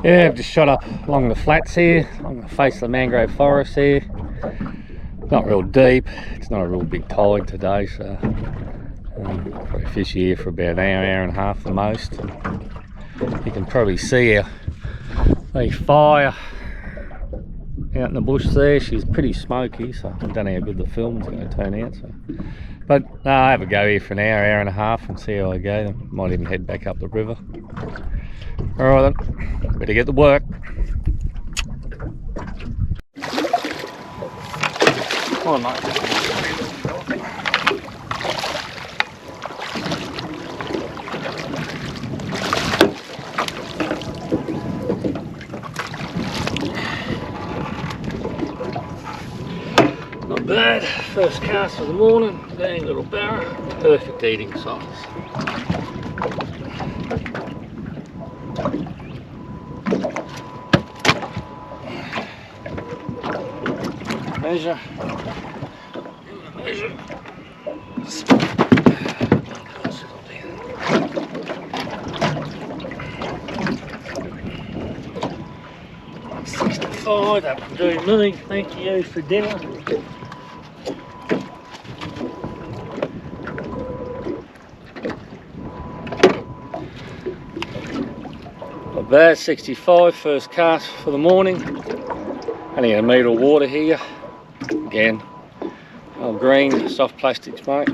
Yeah, I've just shot up along the flats here, along the face of the mangrove forest here. Not real deep, it's not a real big tide today, so probably fish here for about an hour, hour and a half the most. You can probably see the fire out in the bush there. She's pretty smoky, so I don't know how good the film's going to turn out. So. But I'll have a go here for an hour, hour and a half and see how I go. Then might even head back up the river. Alright then, better get to work. Oh no. Not bad. First cast of the morning. Dang little barra. Perfect eating size. Measure. Measure. 65, that would do me. Thank you for dinner. Not bad, 65, first cast for the morning. Only a metre of water here. Again, old green, soft plastics, mate.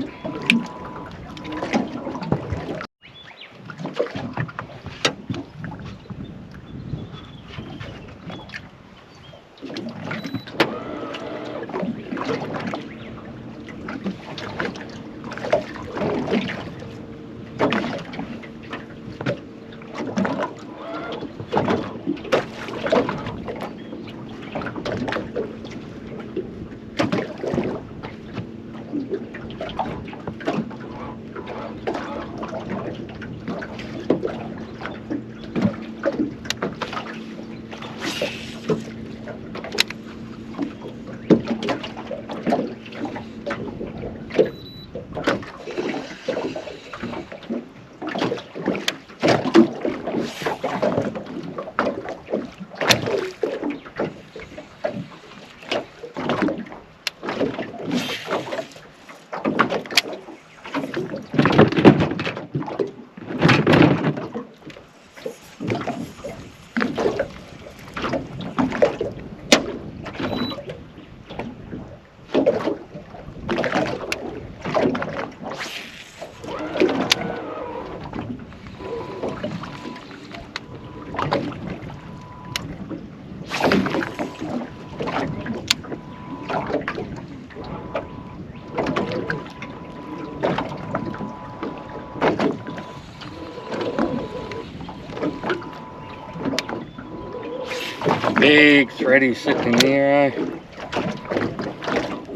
Big threadies sitting here, eh?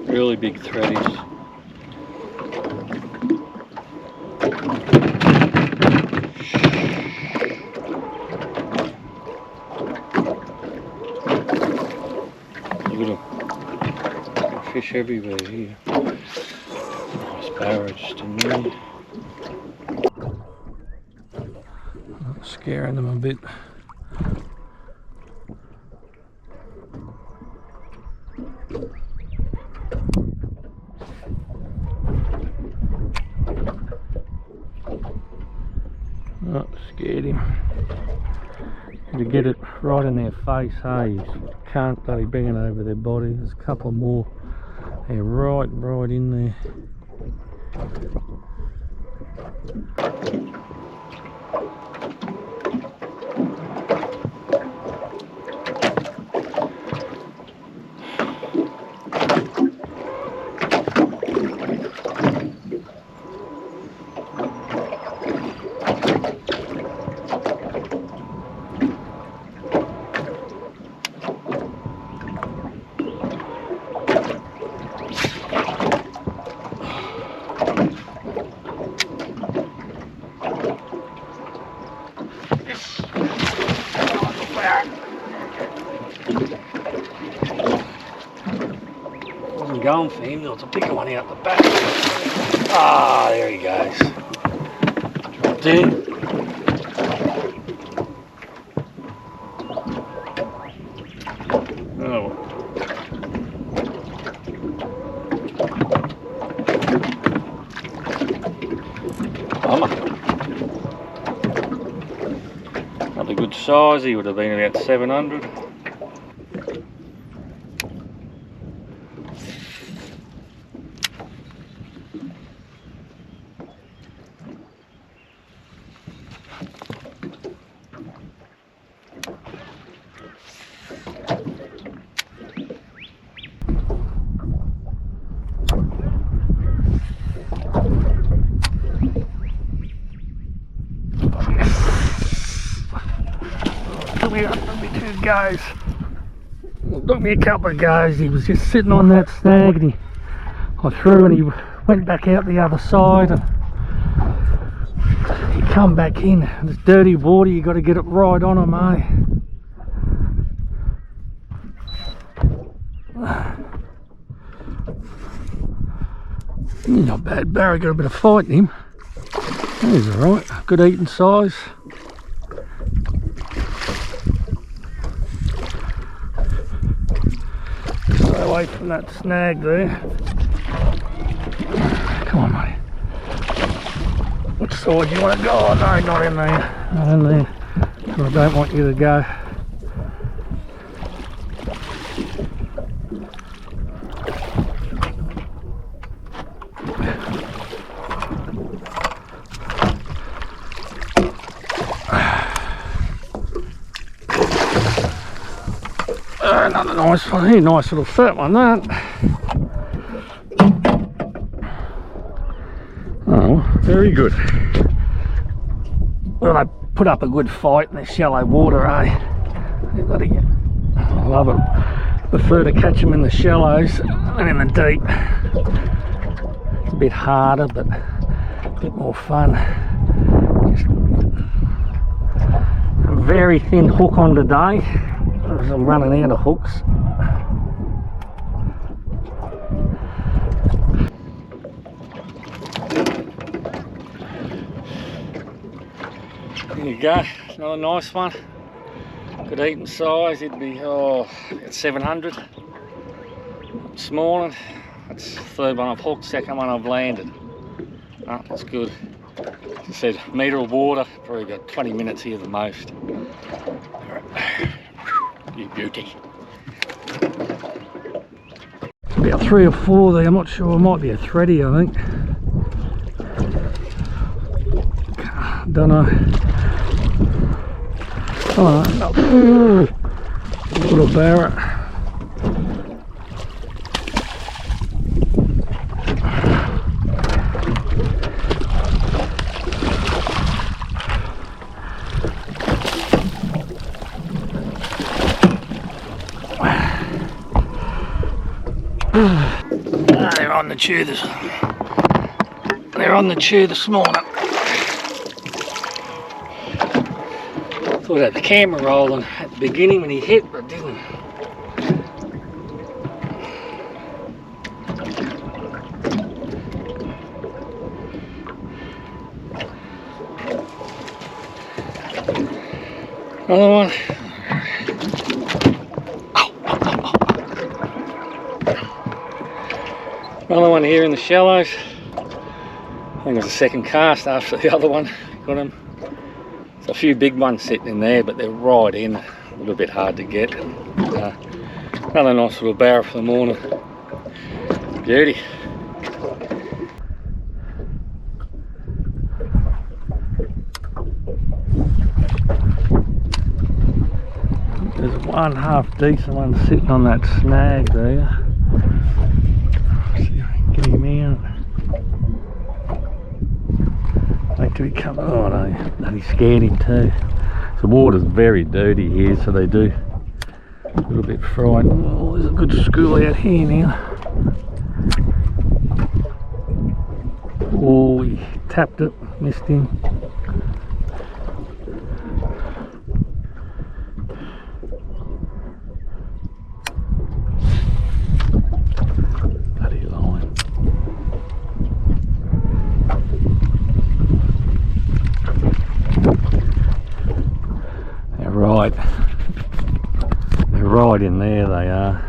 Really big threadies. Look at them. Fish everywhere here. Nice barra just in there. Scaring them a bit. Oh, scared him. To get it right in their face, hey, you can't bloody bring it over their body. There's a couple more. They're right in there. Going for him, there was a bigger one out the back. Ah, there he goes. Dropped in. bomber. Not a good size, he would have been about 700. Took me 2 goes. It took me a couple of goes. He was just sitting on that snag and I threw and he went back out the other side and he come back in. It's dirty water, you got to get it right on him, Not bad. Barry got a bit of fight in him. He's alright, good eating size. Stay away from that snag there. Come on, mate. Which side do you want to go? Oh, no, not in there. Not in there. So I don't want you to go. Another nice one here, nice little fat one that. Oh, very good. Well, I put up a good fight in this shallow water, I love it. Prefer to catch them in the shallows than in the deep. It's a bit harder, but a bit more fun. Just a very thin hook on today. I'm running out of hooks. There you go, another nice one. Good eating size, it'd be about 700 this morning. That's the 3rd one I've hooked, 2nd one I've landed. Oh, that's good. As I said, metre of water, probably about 20 minutes here the most. You beauty. About 3 or 4 there, I'm not sure, it might be a thready I think. Don't know. Oh, no. Little barret. They're on the chew this. They're on the chew this morning. Thought I had the camera rolling at the beginning when he hit, but didn't. Another one. Another one here in the shallows. I think it was the 2nd cast after the other one. Got him. There's a few big ones sitting in there, but they're right in. A little bit hard to get. Another nice little barrel for the morning. Beauty. There's one half decent one sitting on that snag there. See if I can get him out. Wait till he comes. Oh no, he scared him too. The water's very dirty here, so they do a little bit frightened. Oh, there's a good school out here now. Oh, he tapped it, missed him. They're right in there, they are.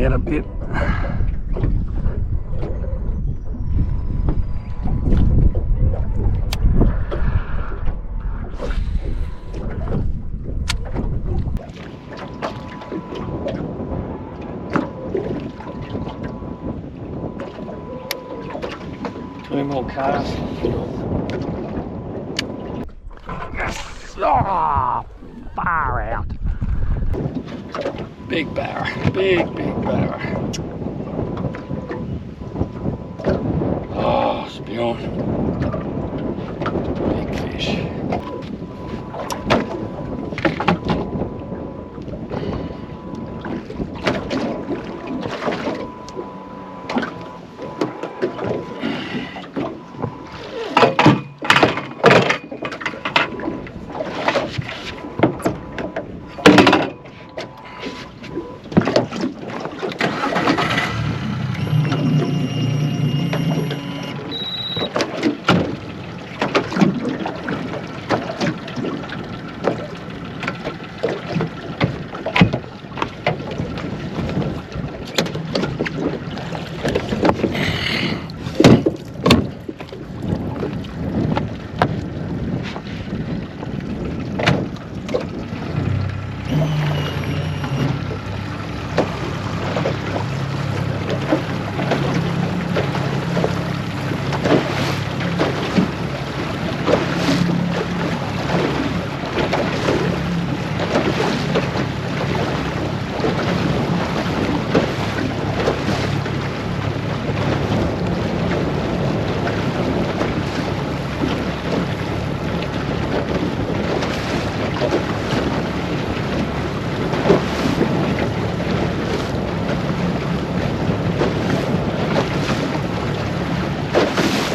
out a bit. Two more casts. Oh, far out. Big barra, big barra. Oh, it's beyond. Big fish.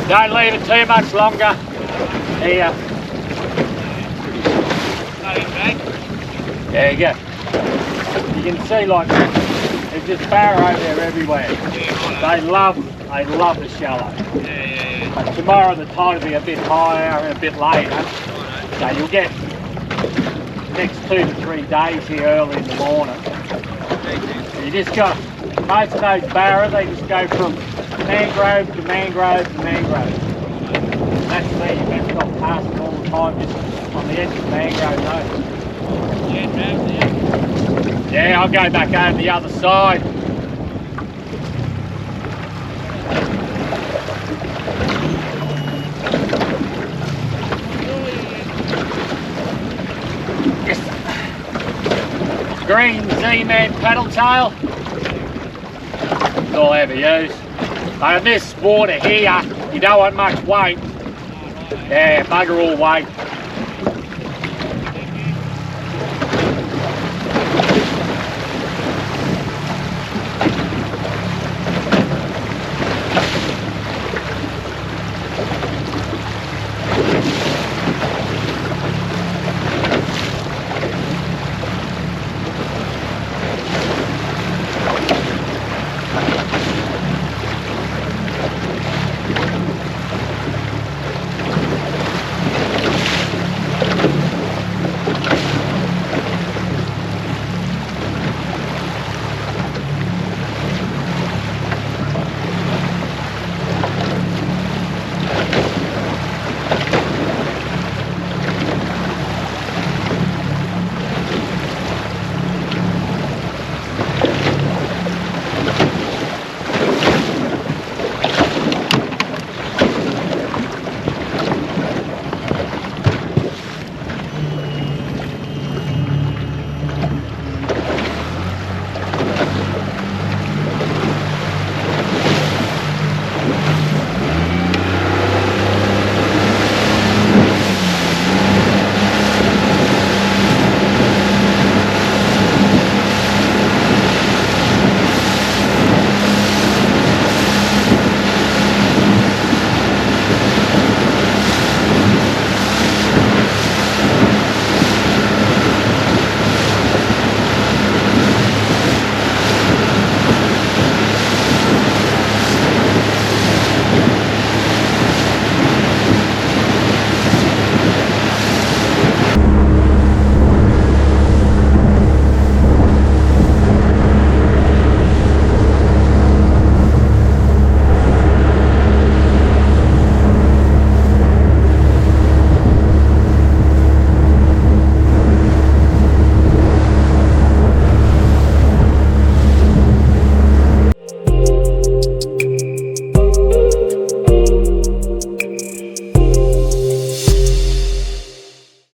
Don't leave it too much longer. Here. There you go. You can see like there's just barra over there everywhere. They love the shallow. But tomorrow the tide will be a bit higher and a bit later. So you'll get next 2 to 3 days here early in the morning. You just got most of those barra, they just go from mangrove to mangrove to mangrove. That's where you better stop passing all the time, just on the edge of the mangrove road. Yeah, I'll go back over the other side. Green Z-Man paddle tail. That's all I ever use. But in this water here, you don't want much weight. Yeah, bugger all weight.